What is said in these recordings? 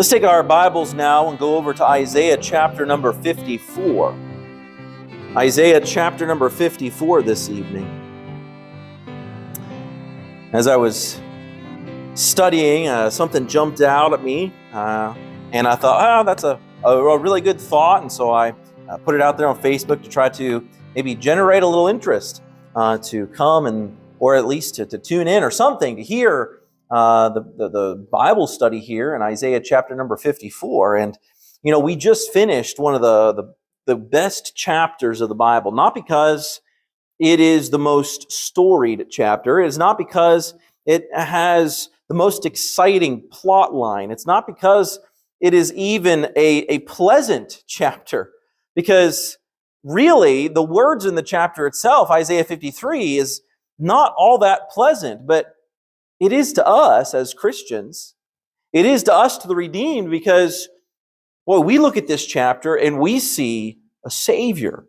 Let's take our Bibles now and go over to Isaiah chapter number 54. Isaiah chapter number 54 this evening. As I was studying, something jumped out at me, and I thought, that's a really good thought, and so I put it out there on Facebook to try to maybe generate a little interest to come and, or at least to tune in or something, to hear the Bible study here in Isaiah chapter number 54. And, we just finished one of the best chapters of the Bible, not because it is the most storied chapter. It is not because it has the most exciting plot line. It's not because it is even a pleasant chapter, because really the words in the chapter itself, Isaiah 53, is not all that pleasant, but it is to us as Christians. It is to us, to the redeemed, because, we look at this chapter and we see a Savior.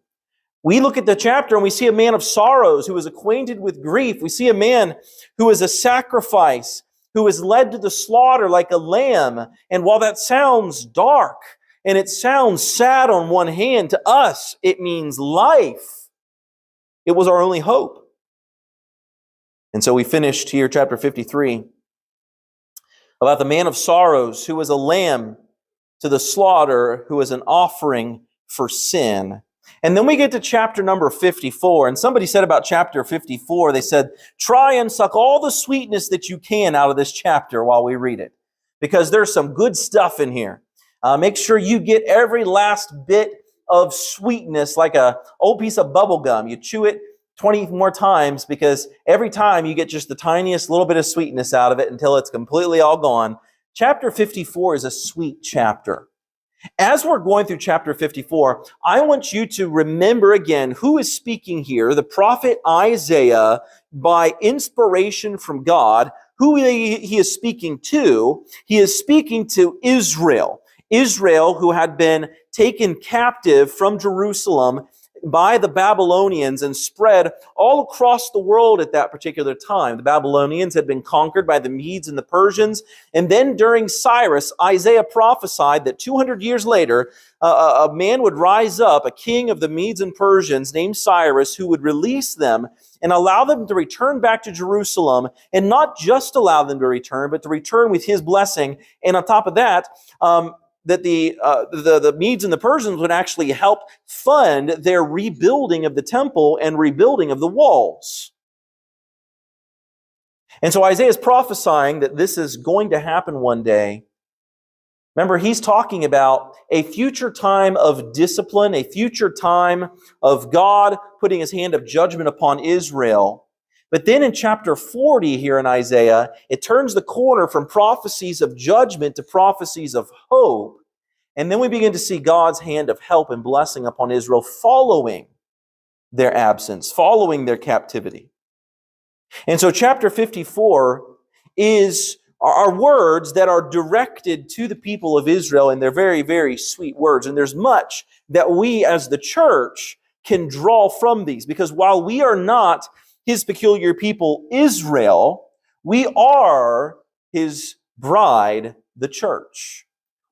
We look at the chapter and we see a man of sorrows who is acquainted with grief. We see a man who is a sacrifice, who is led to the slaughter like a lamb. And while that sounds dark and it sounds sad on one hand, to us it means life. It was our only hope. And so we finished here, chapter 53, about the man of sorrows who was a lamb to the slaughter, who was an offering for sin. And then we get to chapter number 54, and somebody said about chapter 54, they said, try and suck all the sweetness that you can out of this chapter while we read it, because there's some good stuff in here. Make sure you get every last bit of sweetness, like an old piece of bubble gum. You chew it 20 more times, because every time you get just the tiniest little bit of sweetness out of it until it's completely all gone. Chapter 54 is a sweet chapter. As we're going through chapter 54, I want you to remember again who is speaking here, the prophet Isaiah, by inspiration from God. Who he is speaking to? He is speaking to Israel. Israel, who had been taken captive from Jerusalem by the Babylonians and spread all across the world at that particular time. The Babylonians had been conquered by the Medes and the Persians. And then during Cyrus, Isaiah prophesied that 200 years later, a man would rise up, a king of the Medes and Persians named Cyrus, who would release them and allow them to return back to Jerusalem, and not just allow them to return, but to return with his blessing. And on top of that, that the Medes and the Persians would actually help fund their rebuilding of the temple and rebuilding of the walls. And so Isaiah is prophesying that this is going to happen one day. Remember, he's talking about a future time of discipline, a future time of God putting his hand of judgment upon Israel. But then in chapter 40 here in Isaiah, it turns the corner from prophecies of judgment to prophecies of hope. And then we begin to see God's hand of help and blessing upon Israel following their absence, following their captivity. And so chapter 54 are words that are directed to the people of Israel, and they're very, very sweet words. And there's much that we as the church can draw from these, because while we are not his peculiar people, Israel, we are his bride, the church.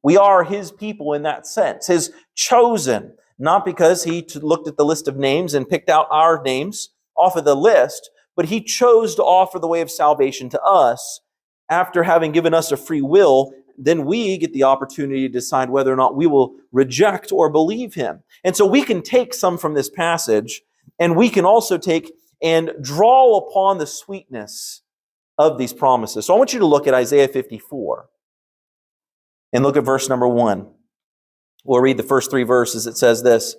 We are his people in that sense, his chosen, not because he looked at the list of names and picked out our names off of the list, but he chose to offer the way of salvation to us. After having given us a free will, then we get the opportunity to decide whether or not we will reject or believe him. And so we can take some from this passage, and we can also take and draw upon the sweetness of these promises. So I want you to look at Isaiah 54 and look at verse number 1. We'll read the first 3 verses. It says this: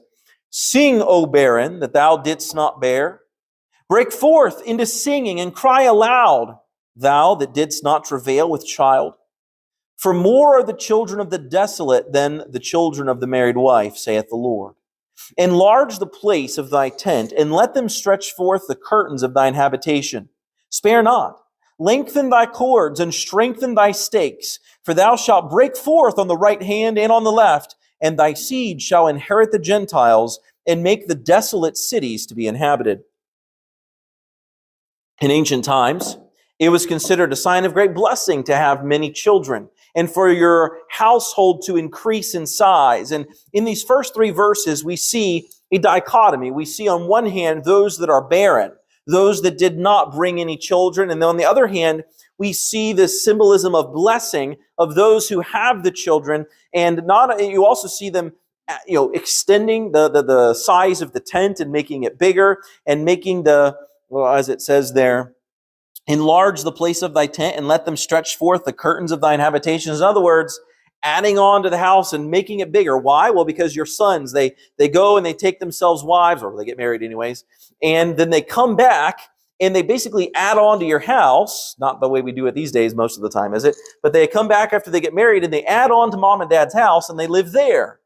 Sing, O barren, that thou didst not bear. Break forth into singing and cry aloud, thou that didst not travail with child. For more are the children of the desolate than the children of the married wife, saith the Lord. Enlarge the place of thy tent, and let them stretch forth the curtains of thine habitation. Spare not. Lengthen thy cords, and strengthen thy stakes. For thou shalt break forth on the right hand and on the left, and thy seed shall inherit the Gentiles, and make the desolate cities to be inhabited. In ancient times, it was considered a sign of great blessing to have many children. and for your household to increase in size. And in these first 3 verses, we see a dichotomy. We see on one hand those that are barren, those that did not bring any children. And then on the other hand, we see this symbolism of blessing of those who have the children. And you also see them extending the size of the tent and making it bigger and making as it says there, enlarge the place of thy tent and let them stretch forth the curtains of thine habitations. In other words, adding on to the house and making it bigger. Why? Well, because your sons, they go and they take themselves wives, or they get married anyways, and then they come back and they basically add on to your house. Not the way we do it these days most of the time, is it? But they come back after they get married and they add on to mom and dad's house and they live there.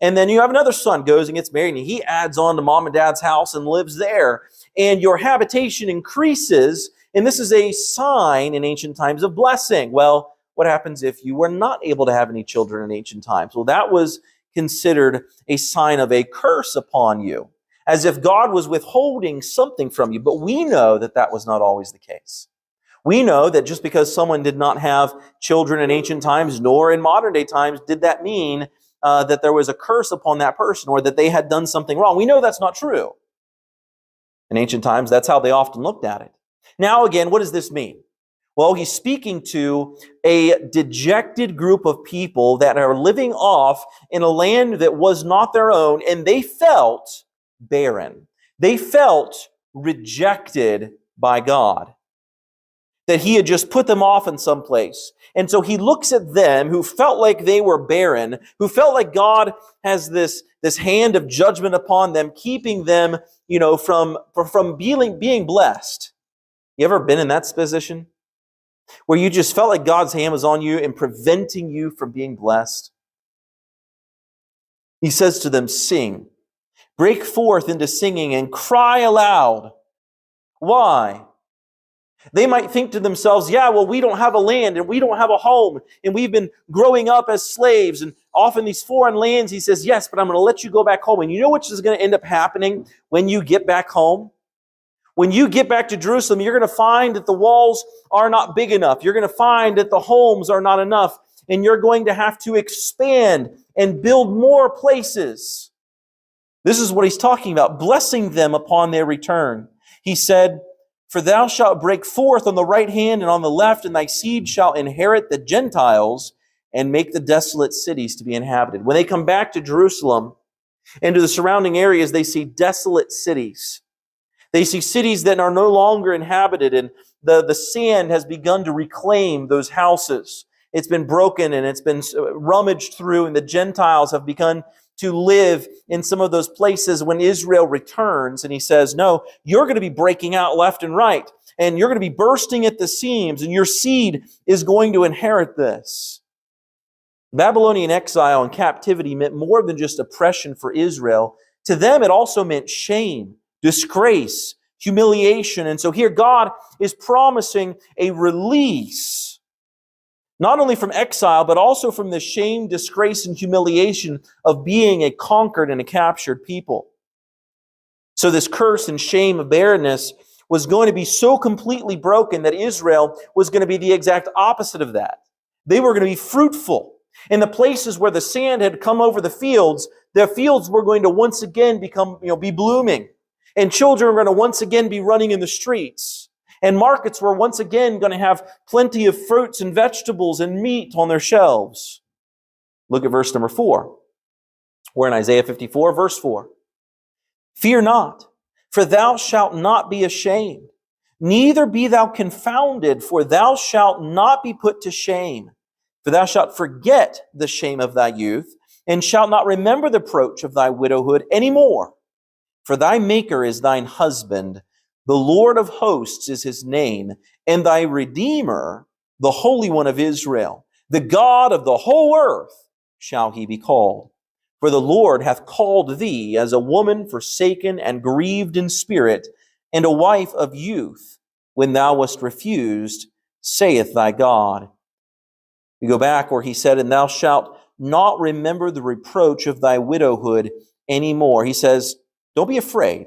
And then you have another son goes and gets married and he adds on to mom and dad's house and lives there. And your habitation increases, and this is a sign in ancient times of blessing. Well, what happens if you were not able to have any children in ancient times? Well, that was considered a sign of a curse upon you, as if God was withholding something from you. But we know that that was not always the case. We know that just because someone did not have children in ancient times, nor in modern day times, did that mean that there was a curse upon that person or that they had done something wrong. We know that's not true. In ancient times, that's how they often looked at it. Now, again, what does this mean? Well, he's speaking to a dejected group of people that are living off in a land that was not their own, and they felt barren. They felt rejected by God, that he had just put them off in some place. And so he looks at them who felt like they were barren, who felt like God has this hand of judgment upon them, keeping them, from being blessed. You ever been in that position? Where you just felt like God's hand was on you and preventing you from being blessed? He says to them, sing. Break forth into singing and cry aloud. Why? They might think to themselves, yeah, well, we don't have a land and we don't have a home and we've been growing up as slaves and off in these foreign lands. He says, yes, but I'm going to let you go back home. And you know what is going to end up happening when you get back home? When you get back to Jerusalem, you're going to find that the walls are not big enough. You're going to find that the homes are not enough. And you're going to have to expand and build more places. This is what he's talking about, blessing them upon their return. He said, for thou shalt break forth on the right hand and on the left, and thy seed shall inherit the Gentiles and make the desolate cities to be inhabited. When they come back to Jerusalem and to the surrounding areas, they see desolate cities. They see cities that are no longer inhabited, and the sand has begun to reclaim those houses. It's been broken and it's been rummaged through, and the Gentiles have begun to live in some of those places when Israel returns. And he says, no, you're going to be breaking out left and right, and you're going to be bursting at the seams, and your seed is going to inherit this. Babylonian exile and captivity meant more than just oppression for Israel. To them, it also meant shame, disgrace, humiliation. And so here God is promising a release, not only from exile, but also from the shame, disgrace, and humiliation of being a conquered and a captured people. So this curse and shame of barrenness was going to be so completely broken that Israel was going to be the exact opposite of that. They were going to be fruitful. In the places where the sand had come over the fields were going to once again be blooming. And children were going to once again be running in the streets. And markets were once again going to have plenty of fruits and vegetables and meat on their shelves. Look at verse number 4. We're in Isaiah 54, verse 4. Fear not, for thou shalt not be ashamed, neither be thou confounded, for thou shalt not be put to shame. For thou shalt forget the shame of thy youth, and shalt not remember the reproach of thy widowhood any more. For thy Maker is thine husband, the Lord of hosts is his name, and thy Redeemer, the Holy One of Israel, the God of the whole earth, shall he be called. For the Lord hath called thee as a woman forsaken and grieved in spirit, and a wife of youth, when thou wast refused, saith thy God. We go back where he said, and thou shalt not remember the reproach of thy widowhood anymore. He says, don't be afraid.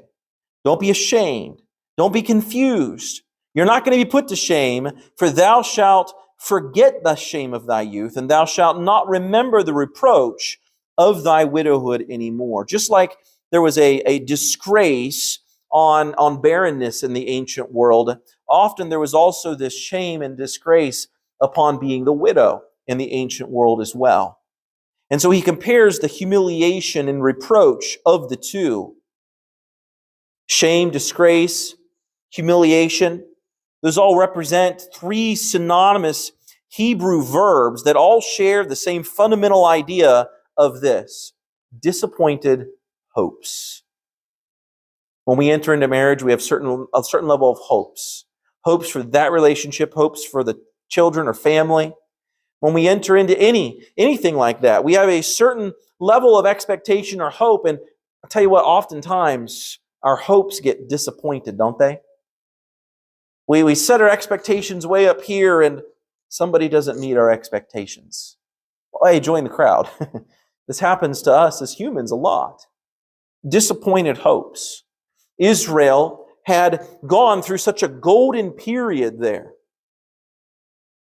Don't be ashamed. Don't be confused. You're not going to be put to shame, for thou shalt forget the shame of thy youth, and thou shalt not remember the reproach of thy widowhood anymore. Just like there was a disgrace on barrenness in the ancient world, often there was also this shame and disgrace upon being the widow in the ancient world as well. And so he compares the humiliation and reproach of the two. Shame, disgrace, humiliation, those all represent three synonymous Hebrew verbs that all share the same fundamental idea of this: disappointed hopes. When we enter into marriage, we have a certain level of hopes. Hopes for that relationship, hopes for the children or family. When we enter into anything like that, we have a certain level of expectation or hope. And I'll tell you what, oftentimes our hopes get disappointed, don't they? We set our expectations way up here and somebody doesn't meet our expectations. Well, hey, join the crowd. This happens to us as humans a lot. Disappointed hopes. Israel had gone through such a golden period there.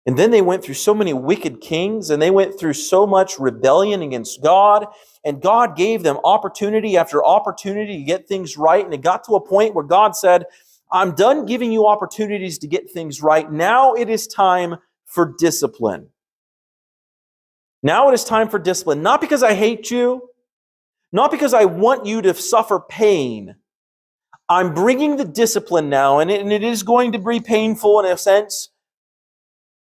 And then they went through so many wicked kings, and they went through so much rebellion against God, and God gave them opportunity after opportunity to get things right, and it got to a point where God said, I'm done giving you opportunities to get things right. Now it is time for discipline. Now it is time for discipline. Not because I hate you, not because I want you to suffer pain. I'm bringing the discipline now, and it is going to be painful in a sense,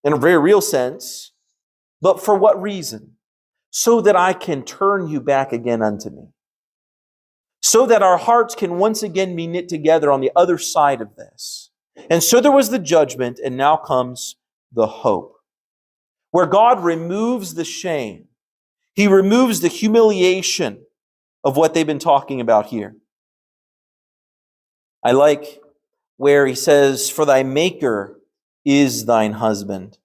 in a very real sense. But for what reason? So that I can turn you back again unto me. So that our hearts can once again be knit together on the other side of this. And so there was the judgment, and now comes the hope. Where God removes the shame. He removes the humiliation of what they've been talking about here. I like where he says, for thy maker is thine husband.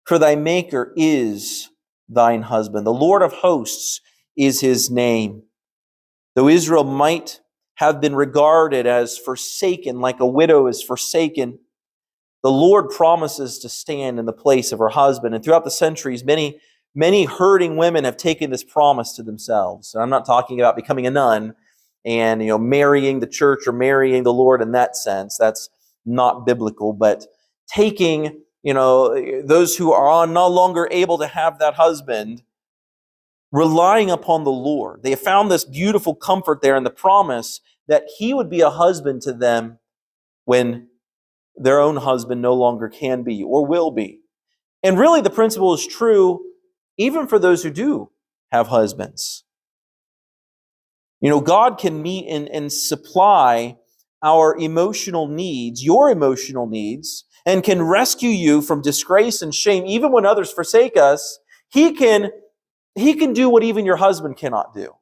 For thy maker is thine husband. The Lord of hosts is his name. Though Israel might have been regarded as forsaken, like a widow is forsaken, the Lord promises to stand in the place of her husband. And throughout the centuries, many hurting women have taken this promise to themselves. And I'm not talking about becoming a nun and marrying the church or marrying the Lord in that sense. That's not biblical. But taking those who are no longer able to have that husband, relying upon the Lord. They have found this beautiful comfort there in the promise that he would be a husband to them when their own husband no longer can be or will be. And really the principle is true even for those who do have husbands. God can meet and supply our emotional needs, your emotional needs, and can rescue you from disgrace and shame. Even when others forsake us, He can do what even your husband cannot do.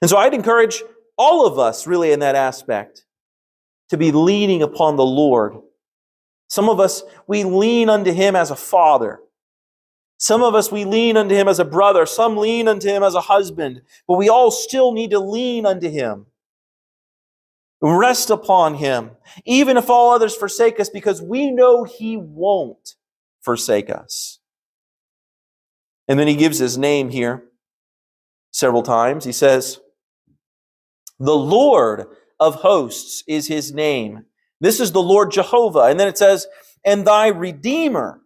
And so I'd encourage all of us really in that aspect to be leaning upon the Lord. Some of us, we lean unto Him as a father. Some of us, we lean unto Him as a brother. Some lean unto Him as a husband. But we all still need to lean unto Him. Rest upon Him, even if all others forsake us, because we know He won't forsake us. And then He gives His name here several times. He says, the Lord of hosts is His name. This is the Lord Jehovah. And then it says, and thy Redeemer,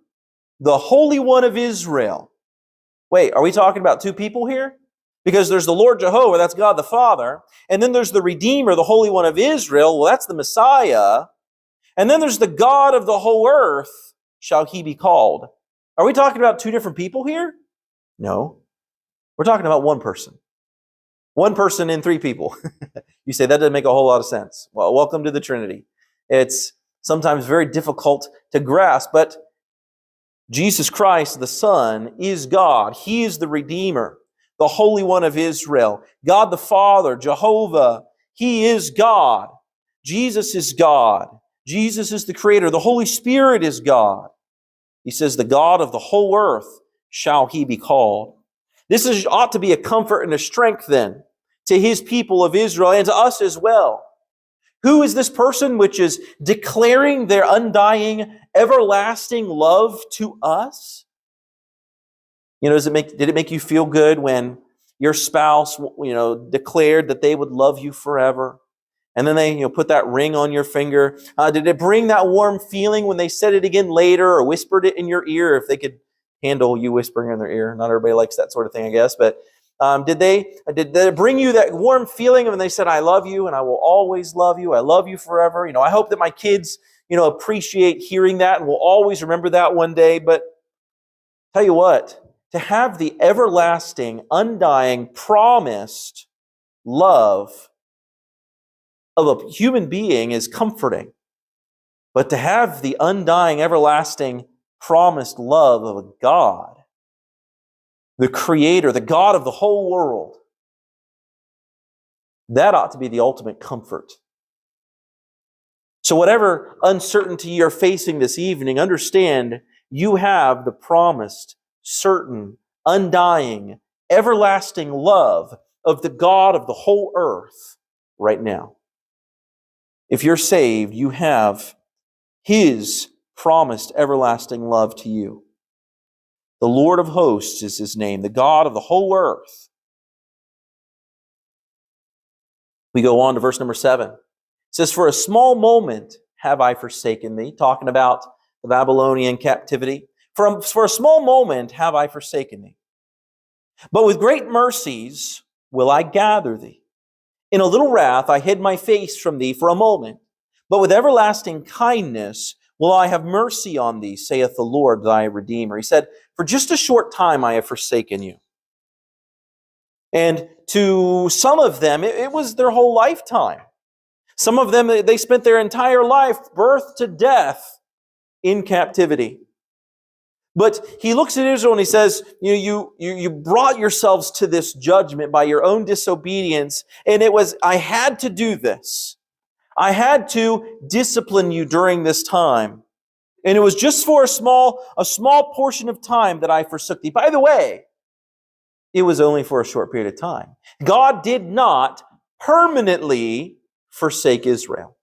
the Holy One of Israel. Wait, are we talking about two people here? Because there's the Lord Jehovah, that's God the Father. And then there's the Redeemer, the Holy One of Israel. Well, that's the Messiah. And then there's the God of the whole earth, shall He be called. Are we talking about two different people here? No. We're talking about one person. One person in three people. You say, that doesn't make a whole lot of sense. Well, welcome to the Trinity. It's sometimes very difficult to grasp, but Jesus Christ, the Son, is God. He is the Redeemer, the Holy One of Israel. God the Father, Jehovah, He is God. Jesus is God. Jesus is the Creator. The Holy Spirit is God. He says, the God of the whole earth shall He be called. This ought to be a comfort and a strength then to His people of Israel and to us as well. Who is this person which is declaring their undying, everlasting love to us? Did it make you feel good when your spouse, declared that they would love you forever? And then they, put that ring on your finger. Did it bring that warm feeling when they said it again later or whispered it in your ear, if they could handle you whispering in their ear? Not everybody likes that sort of thing, I guess. But did it bring you that warm feeling when they said, I love you and I will always love you. I love you forever. I hope that my kids, appreciate hearing that and will always remember that one day. But tell you what, to have the everlasting, undying, promised love of a human being is comforting. But to have the undying, everlasting, promised love of a God, the Creator, the God of the whole world, that ought to be the ultimate comfort. So whatever uncertainty you're facing this evening, understand you have the promised, certain, undying, everlasting love of the God of the whole earth right now. If you're saved, you have His promised everlasting love to you. The Lord of hosts is His name, the God of the whole earth. We go on to verse number 7. It says, for a small moment have I forsaken thee, talking about the Babylonian captivity. For a small moment have I forsaken thee. But with great mercies will I gather thee. In a little wrath I hid my face from thee for a moment. But with everlasting kindness will I have mercy on thee, saith the Lord thy Redeemer. He said, for just a short time I have forsaken you. And to some of them, it was their whole lifetime. Some of them, they spent their entire life, birth to death, in captivity. But he looks at Israel and he says, you brought yourselves to this judgment by your own disobedience, and I had to do this. I had to discipline you during this time. And it was just for a small portion of time that I forsook thee. By the way, it was only for a short period of time. God did not permanently forsake Israel,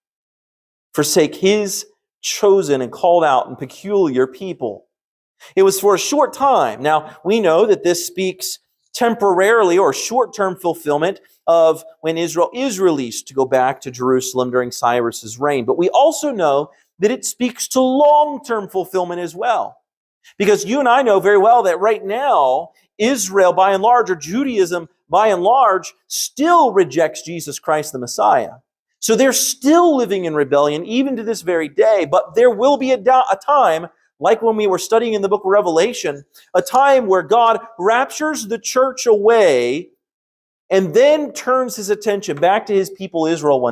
forsake His chosen and called out and peculiar people. It was for a short time. Now, we know that this speaks temporarily or short-term fulfillment of when Israel is released to go back to Jerusalem during Cyrus's reign. But we also know that it speaks to long-term fulfillment as well. Because you and I know very well that right now, Israel, by and large, or Judaism, by and large, still rejects Jesus Christ the Messiah. So they're still living in rebellion, even to this very day. But there will be a time, like when we were studying in the book of Revelation, a time where God raptures the church away and then turns His attention back to His people Israel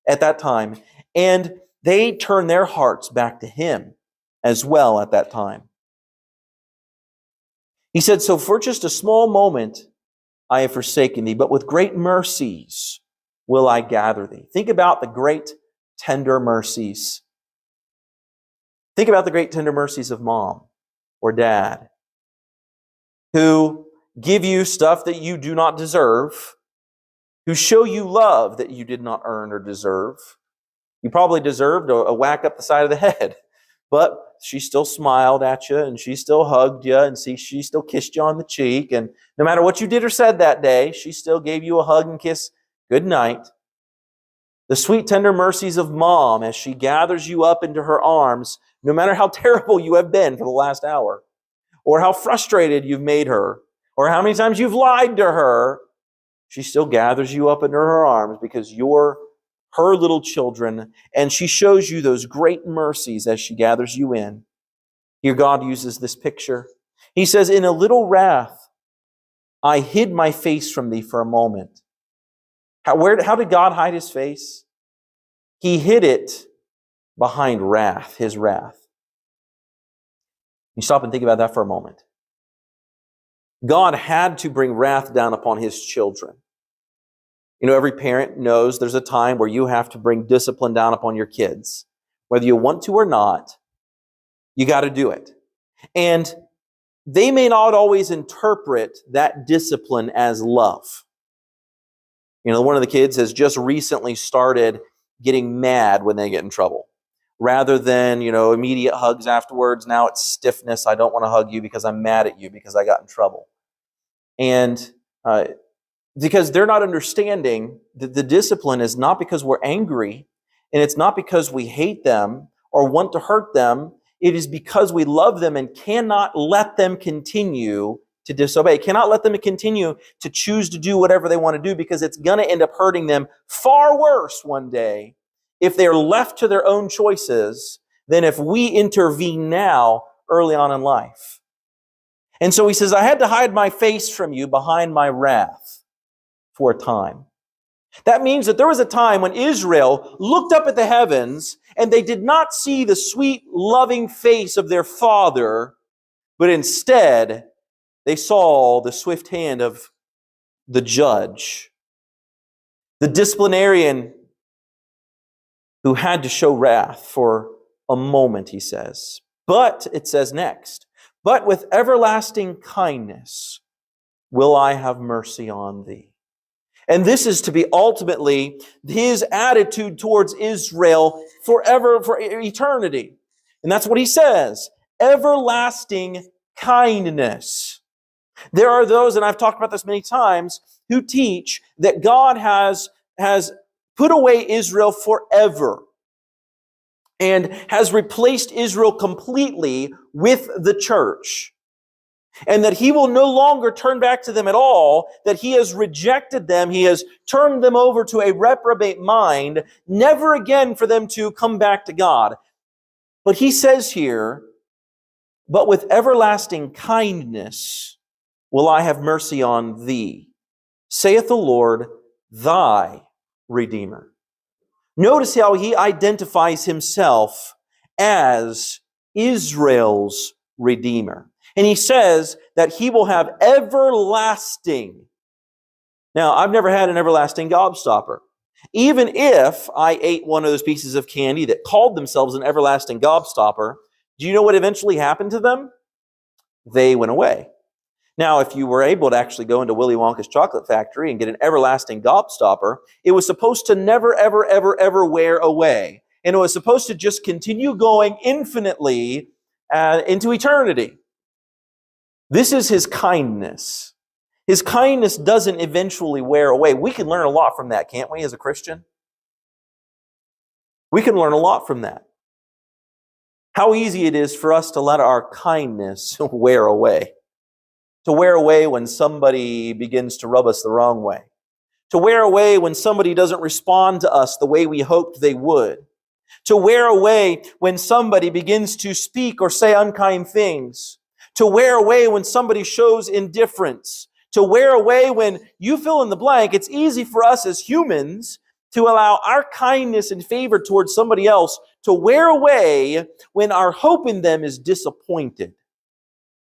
at that time, and they turn their hearts back to Him as well at that time. He said, so for just a small moment I have forsaken thee, but with great mercies will I gather thee. Think about the great tender mercies. Think about the great tender mercies of mom or dad, who give you stuff that you do not deserve, who show you love that you did not earn or deserve. You probably deserved a whack up the side of the head, but she still smiled at you, and she still hugged you, and she still kissed you on the cheek, and no matter what you did or said that day, she still gave you a hug and kiss good night. The sweet tender mercies of mom as she gathers you up into her arms, no matter how terrible you have been for the last hour, or how frustrated you've made her, or how many times you've lied to her, she still gathers you up into her arms because you're her little children, and she shows you those great mercies as she gathers you in. Here God uses this picture. He says, in a little wrath, I hid my face from thee for a moment. How did God hide His face? He hid it behind wrath, His wrath. You stop and think about that for a moment. God had to bring wrath down upon His children. Every parent knows there's a time where you have to bring discipline down upon your kids. Whether you want to or not, you got to do it. And they may not always interpret that discipline as love. One of the kids has just recently started getting mad when they get in trouble. Rather than, immediate hugs afterwards, now it's stiffness. I don't want to hug you because I'm mad at you because I got in trouble. And because they're not understanding that the discipline is not because we're angry, and it's not because we hate them or want to hurt them. It is because we love them and cannot let them continue to disobey, cannot let them continue to choose to do whatever they want to do, because it's going to end up hurting them far worse one day if they're left to their own choices than if we intervene now early on in life. And so he says, I had to hide my face from you behind my wrath for a time. That means that there was a time when Israel looked up at the heavens and they did not see the sweet, loving face of their Father, but instead they saw the swift hand of the judge, the disciplinarian who had to show wrath for a moment, he says. But, it says next, but with everlasting kindness will I have mercy on thee. And this is to be ultimately his attitude towards Israel forever, for eternity. And that's what he says, everlasting kindness. There are those, and I've talked about this many times, who teach that God has put away Israel forever and has replaced Israel completely with the church, and that he will no longer turn back to them at all, that he has rejected them, he has turned them over to a reprobate mind, never again for them to come back to God. But he says here, but with everlasting kindness will I have mercy on thee, saith the Lord, thy Redeemer. Notice how he identifies himself as Israel's Redeemer. And he says that he will have everlasting. Now, I've never had an everlasting gobstopper. Even if I ate one of those pieces of candy that called themselves an everlasting gobstopper, do you know what eventually happened to them? They went away. Now, if you were able to actually go into Willy Wonka's chocolate factory and get an everlasting gobstopper, it was supposed to never, ever, ever, ever wear away. And it was supposed to just continue going infinitely into eternity. This is his kindness. His kindness doesn't eventually wear away. We can learn a lot from that, can't we, as a Christian? We can learn a lot from that. How easy it is for us to let our kindness wear away. To wear away when somebody begins to rub us the wrong way. To wear away when somebody doesn't respond to us the way we hoped they would. To wear away when somebody begins to speak or say unkind things. To wear away when somebody shows indifference. To wear away when you fill in the blank. It's easy for us as humans to allow our kindness and favor towards somebody else to wear away when our hope in them is disappointed.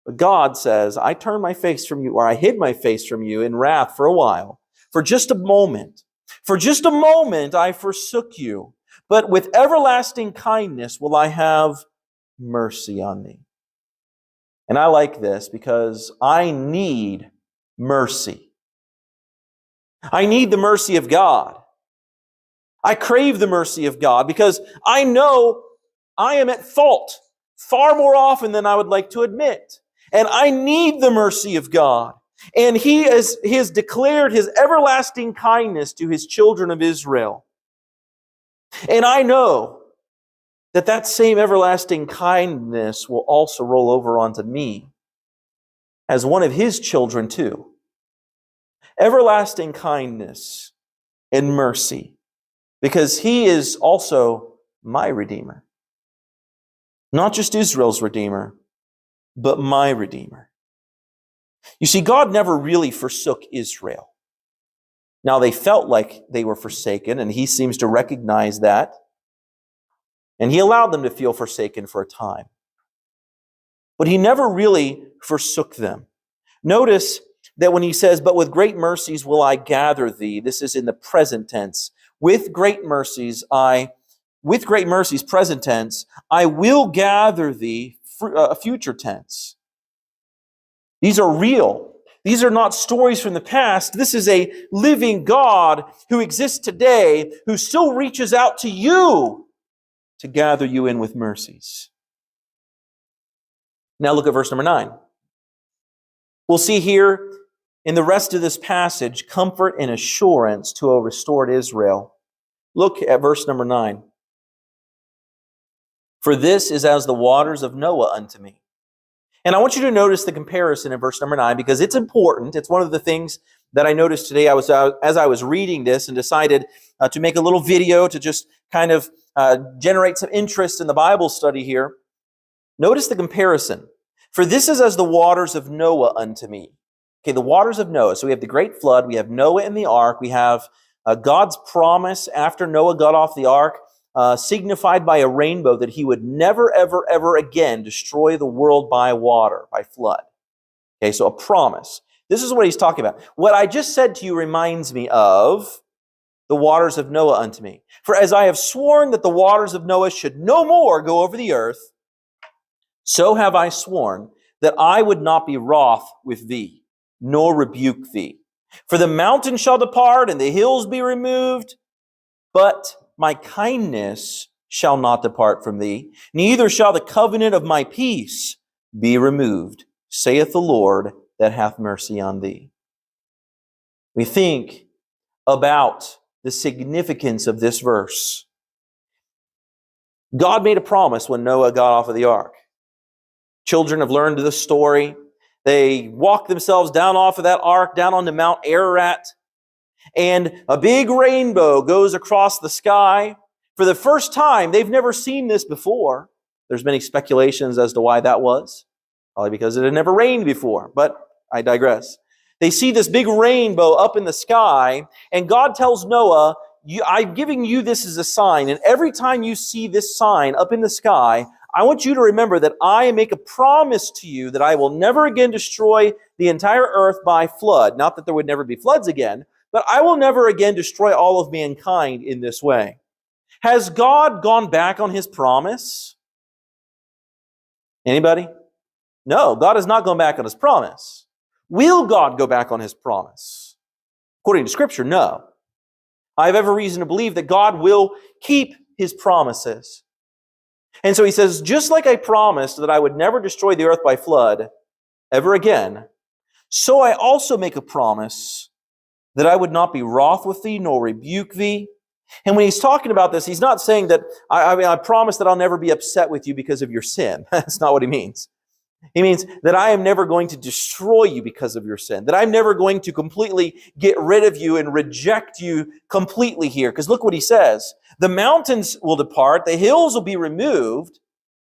But God says, I turned my face from you, or I hid my face from you in wrath for a while. For just a moment. For just a moment I forsook you. But with everlasting kindness will I have mercy on thee. And I like this because I need mercy. I need the mercy of God. I crave the mercy of God because I know I am at fault far more often than I would like to admit. And I need the mercy of God. And he has declared his everlasting kindness to his children of Israel. And I know that that same everlasting kindness will also roll over onto me as one of his children too. Everlasting kindness and mercy, because he is also my Redeemer. Not just Israel's Redeemer, but my Redeemer. You see, God never really forsook Israel. Now, they felt like they were forsaken, and he seems to recognize that. And he allowed them to feel forsaken for a time. But he never really forsook them. Notice that when he says, but with great mercies will I gather thee, this is in the present tense. With great mercies, present tense, I will gather thee, future tense. These are real. These are not stories from the past. This is a living God who exists today, who still reaches out to you to gather you in with mercies. Now look at verse number 9. We'll see here in the rest of this passage comfort and assurance to a restored Israel. Look at verse number 9. For this is as the waters of Noah unto me. And I want you to notice the comparison in verse number 9 because it's important. It's one of the things that I noticed today as I was reading this and decided to make a little video to just kind of generate some interest in the Bible study here. Notice the comparison. For this is as the waters of Noah unto me. Okay, the waters of Noah. So we have the great flood. We have Noah in the ark. We have God's promise after Noah got off the ark, signified by a rainbow that he would never, ever, ever again destroy the world by water, by flood. Okay, so a promise. This is what he's talking about. What I just said to you reminds me of the waters of Noah unto me. For as I have sworn that the waters of Noah should no more go over the earth, so have I sworn that I would not be wroth with thee, nor rebuke thee. For the mountain shall depart, and the hills be removed, but my kindness shall not depart from thee, neither shall the covenant of my peace be removed, saith the Lord that hath mercy on thee. We think about the significance of this verse. God made a promise when Noah got off of the ark. Children have learned the story. They walk themselves down off of that ark, down onto Mount Ararat, and a big rainbow goes across the sky. For the first time, they've never seen this before. There's many speculations as to why that was. Probably because it had never rained before, but I digress. They see this big rainbow up in the sky, and God tells Noah, I'm giving you this as a sign, and every time you see this sign up in the sky, I want you to remember that I make a promise to you that I will never again destroy the entire earth by flood. Not that there would never be floods again, but I will never again destroy all of mankind in this way. Has God gone back on his promise? Anybody? No, God has not gone back on his promise. Will God go back on his promise? According to Scripture, no. I have every reason to believe that God will keep his promises. And so he says, just like I promised that I would never destroy the earth by flood ever again, so I also make a promise that I would not be wroth with thee, nor rebuke thee. And when he's talking about this, he's not saying that, I promise that I'll never be upset with you because of your sin. That's not what he means. He means that I am never going to destroy you because of your sin, that I'm never going to completely get rid of you and reject you completely here. Because look what he says. The mountains will depart, the hills will be removed.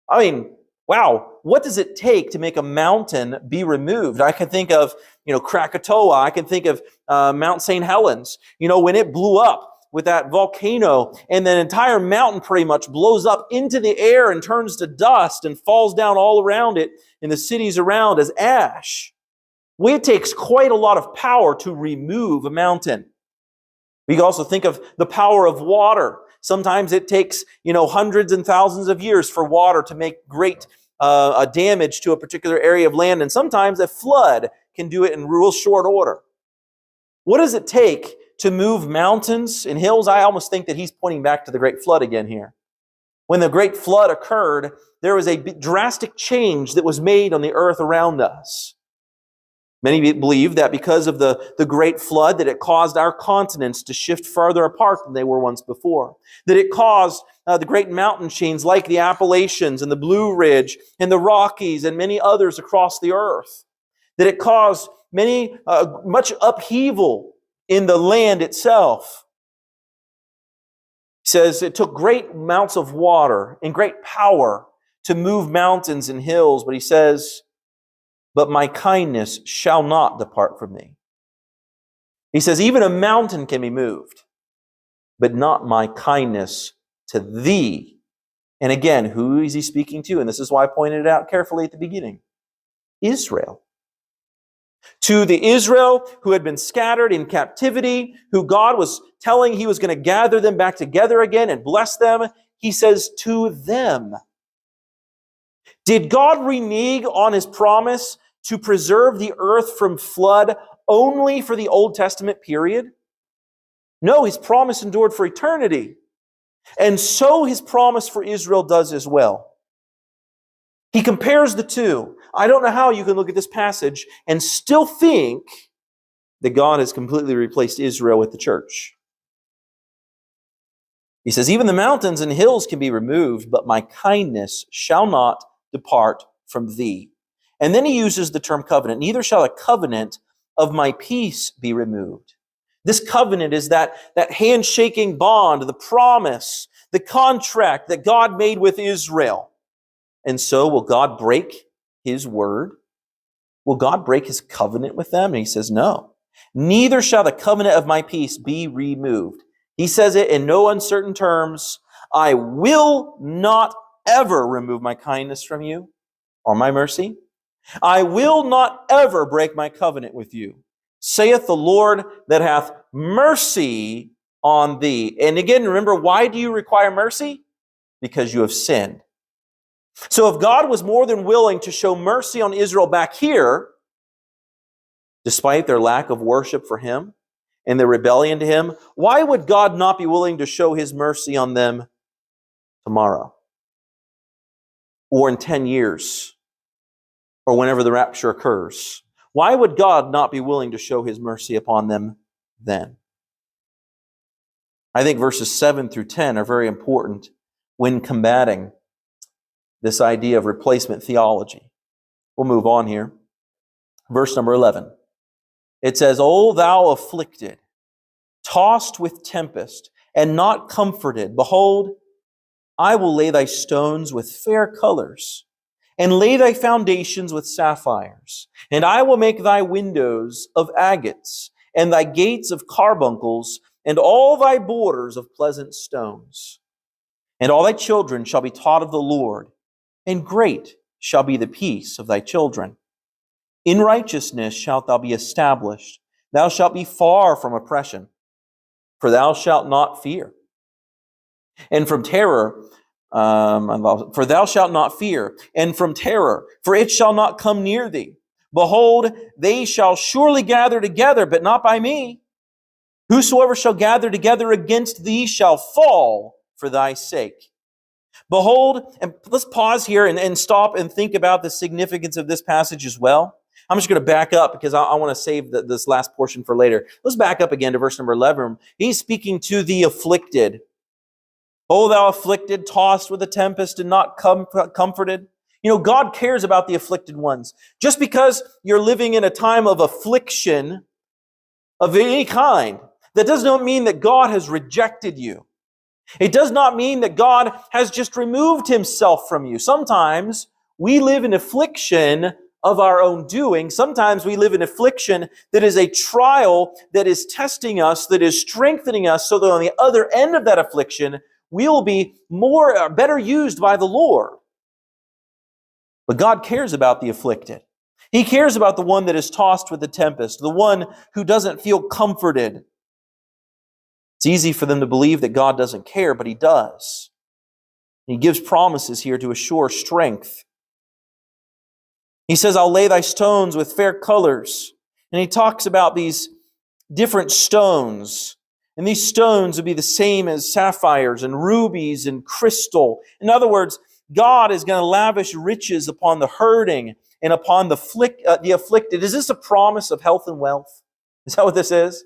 I mean, wow, what does it take to make a mountain be removed? I can think of, Krakatoa. I can think of Mount St. Helens. When it blew up with that volcano, and the entire mountain pretty much blows up into the air and turns to dust and falls down all around it in the cities around as ash. Well, it takes quite a lot of power to remove a mountain. We can also think of the power of water. Sometimes it takes, hundreds and thousands of years for water to make great damage to a particular area of land, and sometimes a flood can do it in real short order. What does it take to move mountains and hills? I almost think that he's pointing back to the Great Flood again here. When the Great Flood occurred, there was a drastic change that was made on the earth around us. Many believe that because of the Great Flood, that it caused our continents to shift farther apart than they were once before. That it caused the great mountain chains like the Appalachians and the Blue Ridge and the Rockies and many others across the earth. That it caused much upheaval in the land itself. He says it took great amounts of water and great power to move mountains and hills, but he says, but my kindness shall not depart from thee. He says, even a mountain can be moved, but not my kindness to thee. And again, who is he speaking to? And this is why I pointed it out carefully at the beginning. Israel. To the Israel who had been scattered in captivity, who God was telling he was going to gather them back together again and bless them, he says to them. Did God renege on his promise to preserve the earth from flood only for the Old Testament period? No, his promise endured for eternity. And so his promise for Israel does as well. He compares the two. I don't know how you can look at this passage and still think that God has completely replaced Israel with the church. He says, even the mountains and hills can be removed, but my kindness shall not depart from thee. And then he uses the term covenant. Neither shall a covenant of my peace be removed. This covenant is that handshaking bond, the promise, the contract that God made with Israel. And so will God break his word? Will God break his covenant with them? And he says, no. Neither shall the covenant of my peace be removed. He says it in no uncertain terms. I will not ever remove my kindness from you or my mercy. I will not ever break my covenant with you, saith the Lord that hath mercy on thee. And again, remember, why do you require mercy? Because you have sinned. So if God was more than willing to show mercy on Israel back here, despite their lack of worship for him and their rebellion to him, why would God not be willing to show his mercy on them tomorrow? Or in 10 years? Or whenever the rapture occurs? Why would God not be willing to show his mercy upon them then? I think verses 7 through 10 are very important when combating this idea of replacement theology. We'll move on here. Verse number 11. It says, O thou afflicted, tossed with tempest, and not comforted, behold, I will lay thy stones with fair colors, and lay thy foundations with sapphires. And I will make thy windows of agates, and thy gates of carbuncles, and all thy borders of pleasant stones. And all thy children shall be taught of the Lord, and great shall be the peace of thy children. In righteousness shalt thou be established. Thou shalt be far from oppression, for thou shalt not fear. And from terror, for thou shalt not fear, and from terror, for it shall not come near thee. Behold, they shall surely gather together, but not by me. Whosoever shall gather together against thee shall fall for thy sake. Behold, and let's pause here and stop and think about the significance of this passage as well. I'm just going to back up because I want to save this last portion for later. Let's back up again to verse number 11. He's speaking to the afflicted. O thou afflicted, tossed with a tempest and not comforted. You know, God cares about the afflicted ones. Just because you're living in a time of affliction of any kind, that does not mean that God has rejected you. It does not mean that God has just removed himself from you. Sometimes we live in affliction of our own doing. Sometimes we live in affliction that is a trial that is testing us, that is strengthening us, so that on the other end of that affliction, we will be better used by the Lord. But God cares about the afflicted. He cares about the one that is tossed with the tempest, the one who doesn't feel comforted. It's easy for them to believe that God doesn't care, but he does. He gives promises here to assure strength. He says, I'll lay thy stones with fair colors. And he talks about these different stones. And these stones would be the same as sapphires and rubies and crystal. In other words, God is going to lavish riches upon the hurting and upon the afflicted. Is this a promise of health and wealth? Is that what this is?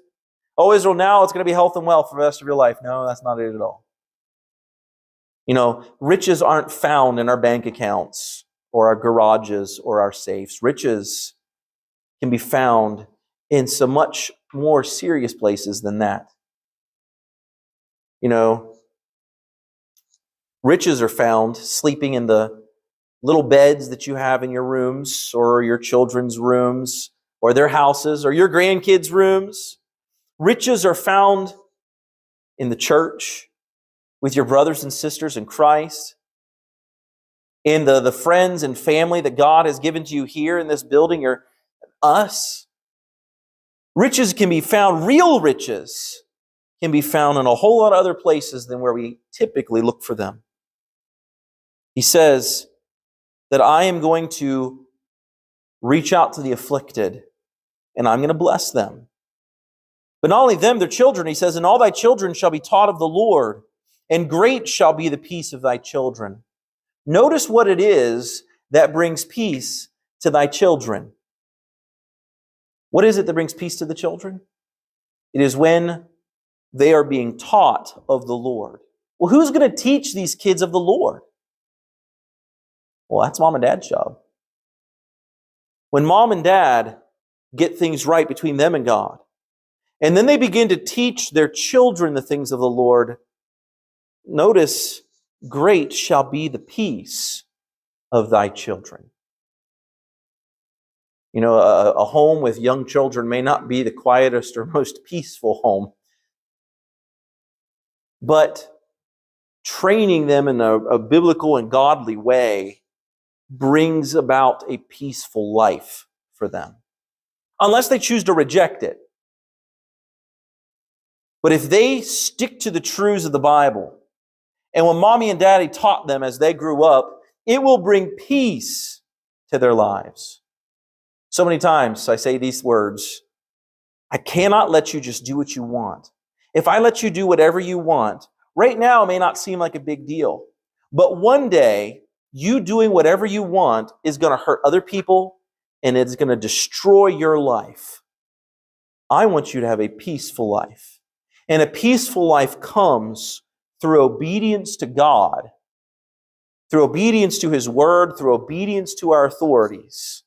Oh, Israel, now it's going to be health and wealth for the rest of your life. No, that's not it at all. You know, riches aren't found in our bank accounts or our garages or our safes. Riches can be found in so much more serious places than that. You know, riches are found sleeping in the little beds that you have in your rooms or your children's rooms or their houses or your grandkids' rooms. Riches are found in the church with your brothers and sisters in Christ, in the friends and family that God has given to you here in this building, or us. Riches can be found, real riches can be found in a whole lot of other places than where we typically look for them. He says that I am going to reach out to the afflicted, and I'm going to bless them. But not only them, their children, he says, and all thy children shall be taught of the Lord, and great shall be the peace of thy children. Notice what it is that brings peace to thy children. What is it that brings peace to the children? It is when they are being taught of the Lord. Well, who's going to teach these kids of the Lord? Well, that's mom and dad's job. When mom and dad get things right between them and God, and then they begin to teach their children the things of the Lord, notice, great shall be the peace of thy children. You know, a home with young children may not be the quietest or most peaceful home, but training them in a biblical and godly way brings about a peaceful life for them, unless they choose to reject it. But if they stick to the truths of the Bible, and when mommy and daddy taught them as they grew up, it will bring peace to their lives. So many times I say these words, I cannot let you just do what you want. If I let you do whatever you want, right now it may not seem like a big deal, but one day you doing whatever you want is going to hurt other people and it's going to destroy your life. I want you to have a peaceful life. And a peaceful life comes through obedience to God, through obedience to His Word, through obedience to our authorities.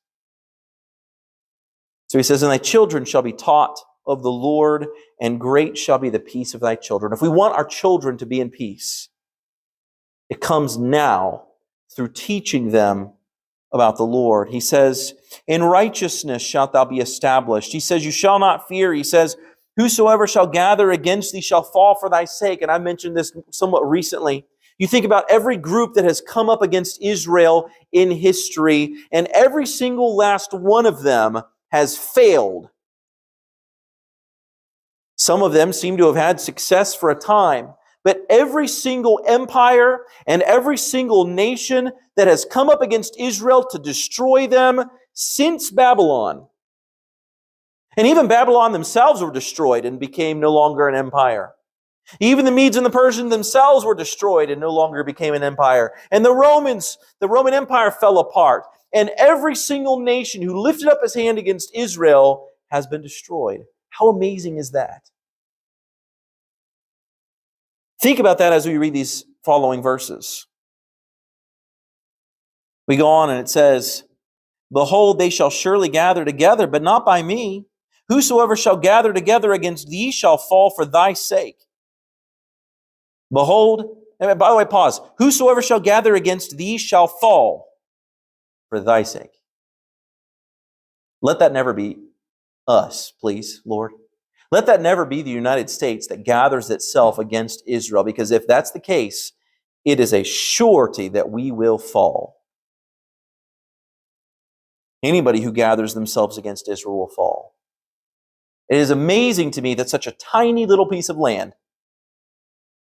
So he says, and thy children shall be taught of the Lord, and great shall be the peace of thy children. If we want our children to be in peace, it comes now through teaching them about the Lord. He says, in righteousness shalt thou be established. He says, you shall not fear. He says, whosoever shall gather against thee shall fall for thy sake. And I mentioned this somewhat recently. You think about every group that has come up against Israel in history, and every single last one of them has failed. Some of them seem to have had success for a time, but every single empire and every single nation that has come up against Israel to destroy them since Babylon, and even Babylon themselves were destroyed and became no longer an empire. Even the Medes and the Persians themselves were destroyed and no longer became an empire. And the Roman Empire fell apart. And every single nation who lifted up his hand against Israel has been destroyed. How amazing is that? Think about that as we read these following verses. We go on and it says, behold, they shall surely gather together, but not by me. Whosoever shall gather together against thee shall fall for thy sake. Behold, and by the way, pause. Whosoever shall gather against thee shall fall for thy sake. Let that never be us, please, Lord. Let that never be the United States that gathers itself against Israel, because if that's the case, it is a surety that we will fall. Anybody who gathers themselves against Israel will fall. It is amazing to me that such a tiny little piece of land,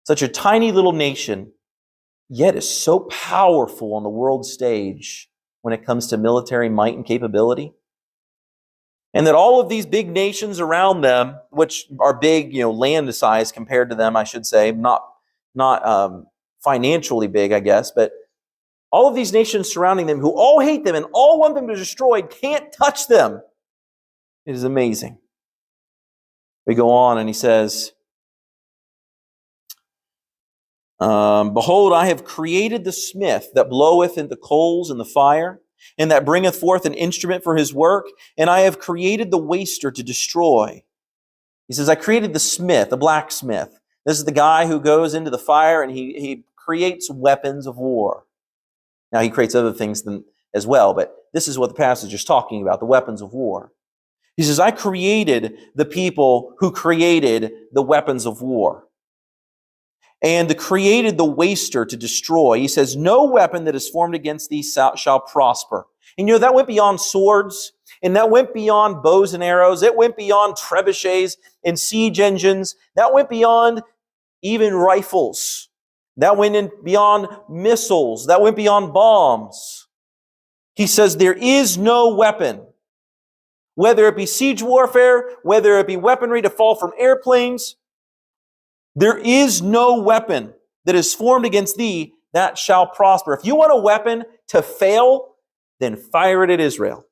such a tiny little nation, yet is so powerful on the world stage when it comes to military might and capability. And that all of these big nations around them, which are big, land size compared to them, I should say, not financially big, I guess, but all of these nations surrounding them who all hate them and all want them to destroy can't touch them. It is amazing. We go on and he says, behold, I have created the smith that bloweth into coals in the fire, and that bringeth forth an instrument for his work, and I have created the waster to destroy. He says, I created the smith, the blacksmith. This is the guy who goes into the fire and he creates weapons of war. Now he creates other things as well, but this is what the passage is talking about, the weapons of war. He says, I created the people who created the weapons of war, and created the waster to destroy. He says, no weapon that is formed against thee shall prosper. And that went beyond swords, and that went beyond bows and arrows. It went beyond trebuchets and siege engines. That went beyond even rifles. That went beyond missiles. That went beyond bombs. He says there is no weapon, whether it be siege warfare, whether it be weaponry to fall from airplanes, there is no weapon that is formed against thee that shall prosper. If you want a weapon to fail, then fire it at Israel.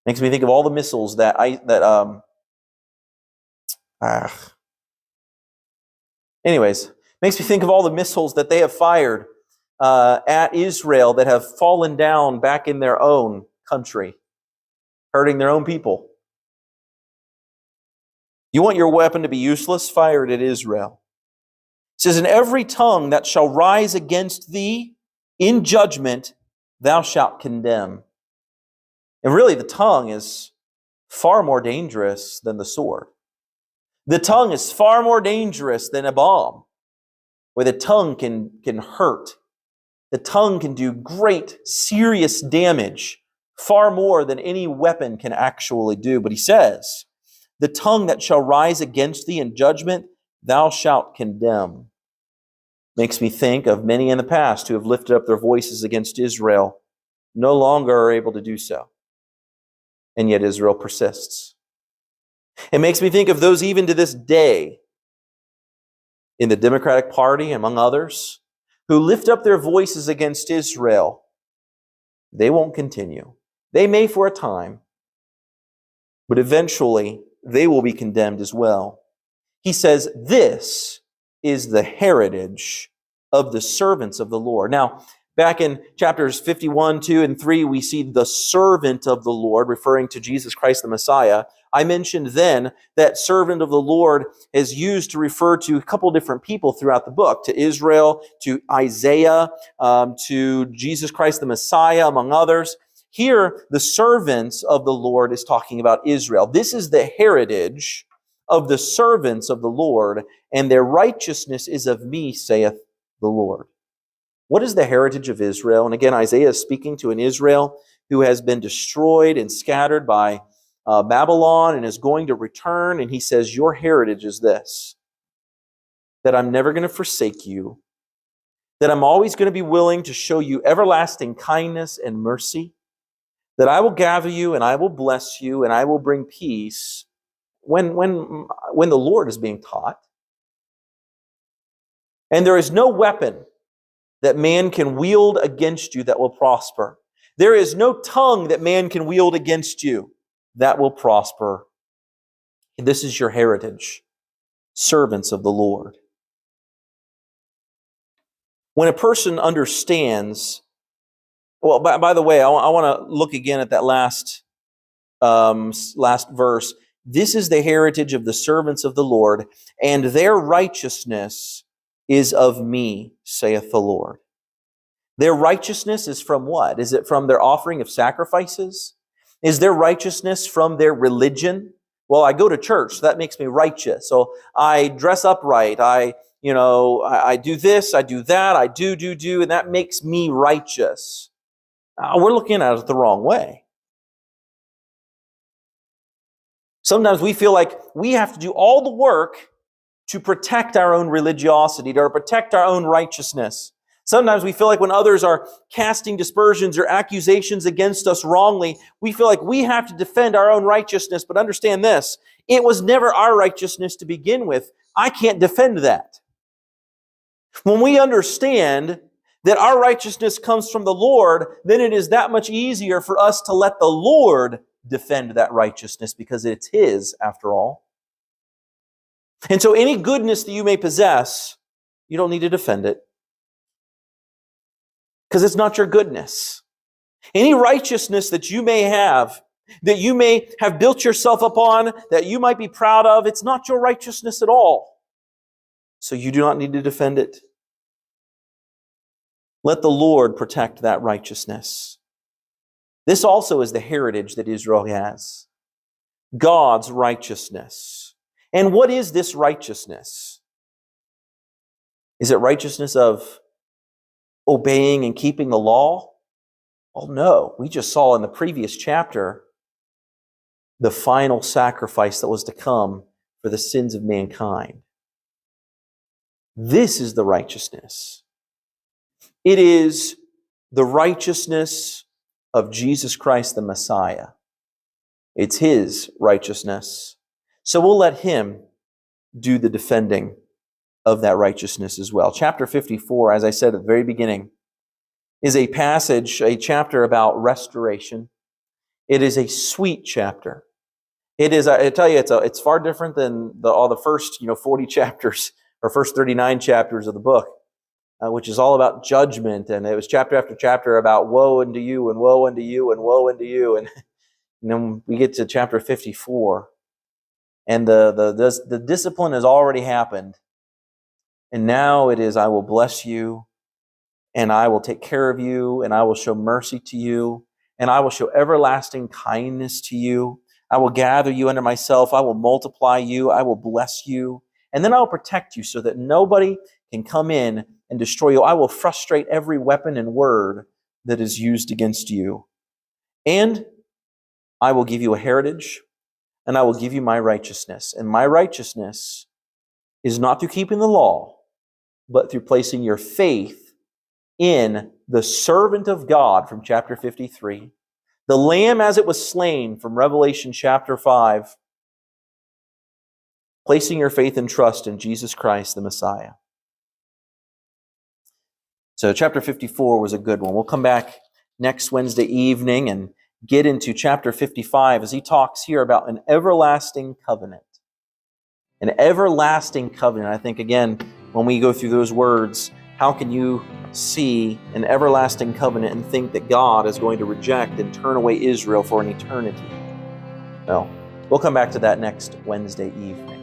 Makes me think of all the missiles makes me think of all the missiles that they have fired at Israel that have fallen down back in their own country, hurting their own people. You want your weapon to be useless? Fire it at Israel. It says, "In every tongue that shall rise against thee in judgment, thou shalt condemn." And really, the tongue is far more dangerous than the sword. The tongue is far more dangerous than a bomb, where the tongue can hurt. The tongue can do great, serious damage, far more than any weapon can actually do. But he says, "The tongue that shall rise against thee in judgment, thou shalt condemn." Makes me think of many in the past who have lifted up their voices against Israel, no longer are able to do so. And yet Israel persists. It makes me think of those even to this day in the Democratic Party, among others, who lift up their voices against Israel. They won't continue. They may for a time, but eventually they will be condemned as well. He says, this is the heritage of the servants of the Lord. Now, back in chapters 51, 2, and 3, we see the servant of the Lord, referring to Jesus Christ the Messiah. I mentioned then that servant of the Lord is used to refer to a couple different people throughout the book, to Israel, to Isaiah, to Jesus Christ the Messiah, among others. Here, the servants of the Lord is talking about Israel. This is the heritage of the servants of the Lord, and their righteousness is of me, saith the Lord. What is the heritage of Israel? And again, Isaiah is speaking to an Israel who has been destroyed and scattered by Babylon and is going to return. And he says, your heritage is this, that I'm never going to forsake you, that I'm always going to be willing to show you everlasting kindness and mercy, that I will gather you and I will bless you and I will bring peace when the Lord is being taught. And there is no weapon that man can wield against you that will prosper. There is no tongue that man can wield against you that will prosper. This is your heritage, servants of the Lord. When a person understands, well, by the way, I want to look again at that last verse. This is the heritage of the servants of the Lord, and their righteousness is of me, saith the Lord. Their righteousness is from what? Is it from their offering of sacrifices? Is their righteousness from their religion? Well, I go to church, so that makes me righteous. So I dress upright. I do this, I do that, I do, and that makes me righteous. We're looking at it the wrong way. Sometimes we feel like we have to do all the work to protect our own religiosity, to protect our own righteousness. Sometimes we feel like when others are casting dispersions or accusations against us wrongly, we feel like we have to defend our own righteousness. But understand this, it was never our righteousness to begin with. I can't defend that. When we understand that our righteousness comes from the Lord, then it is that much easier for us to let the Lord defend that righteousness because it's His, after all. And so any goodness that you may possess, you don't need to defend it because it's not your goodness. Any righteousness that you may have, that you may have built yourself upon, that you might be proud of, it's not your righteousness at all. So you do not need to defend it. Let the Lord protect that righteousness. This also is the heritage that Israel has. God's righteousness. And what is this righteousness? Is it righteousness of obeying and keeping the law? Oh no, we just saw in the previous chapter the final sacrifice that was to come for the sins of mankind. This is the righteousness. It is the righteousness of Jesus Christ the Messiah. It's His righteousness. So we'll let Him do the defending of that righteousness as well. Chapter 54, as I said at the very beginning, is a passage, a chapter about restoration. It is a sweet chapter. It is, I tell you, it's far different than all the first 40 chapters or first 39 chapters of the book, which is all about judgment. And it was chapter after chapter about woe unto you and woe unto you and woe unto you. And then we get to chapter 54, and the discipline has already happened. And now it is, I will bless you, and I will take care of you, and I will show mercy to you, and I will show everlasting kindness to you. I will gather you unto myself. I will multiply you. I will bless you. And then I will protect you so that nobody can come in and destroy you. I will frustrate every weapon and word that is used against you. And I will give you a heritage, and I will give you my righteousness. And my righteousness is not through keeping the law, but through placing your faith in the servant of God from chapter 53, the Lamb as it was slain from Revelation chapter 5, placing your faith and trust in Jesus Christ the Messiah. So chapter 54 was a good one. We'll come back next Wednesday evening and get into chapter 55 as he talks here about an everlasting covenant. An everlasting covenant. I think, again, when we go through those words, how can you see an everlasting covenant and think that God is going to reject and turn away Israel for an eternity? No. We'll come back to that next Wednesday evening.